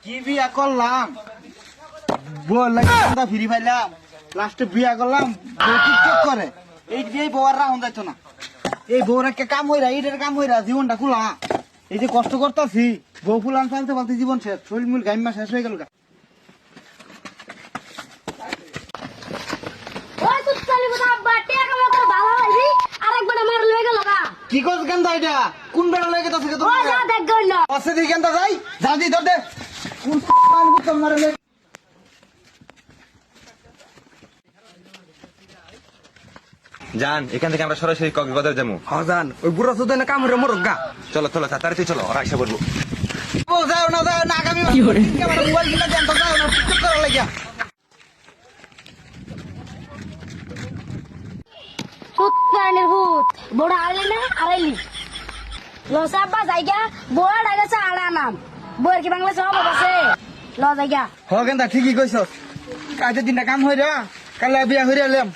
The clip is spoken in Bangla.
কি বিয়া করলাম বল লাগা ফিরি পাইলাম লাস্টে বিয়া করলাম বউ টিকটক করে এই বিয়ে বউর রাহন যাইতো না এই বউর একটা কাম হইরা এইটার কাম হইরা জীবনটা খুলা এই যে কষ্ট করতেছি বউ ফুলান পালতে পালতে জীবন শেষ শরীর মূল গাইমা শেষ হয়ে গেল কি করছ গেন্দা এটা কোন বেড়া লয়ে গেছে তো পাশে দিয়ে গেন্দা যাই জাদি ধর দে কোন পান বুতম মারে লে জান এখান থেকে আমরা সরাসরি কক্সবাজার যাবো। জান ওই বুড়া সুদে না কামড়ে মোর গা। চলো চলো তাড়াতাড়ি চলো ওরা এসে বলবো। ও যাও না আগামী ক্যামেরা মোবাইল কিনা দেন তো যাও না টিকটক করা লাগিয়া কুত্তানের ভূত বড় আড়াইলি না আড়াইলি লসাব্বা জায়গা বড় ডাগাছে আড়া নাম বইয়ের কি বাংলা সব আছে ল জায়গা হ গেন্দা ঠিকই কইছস কাজের দিনটা কাম হইরা কালে বিয়া হইরা এলাম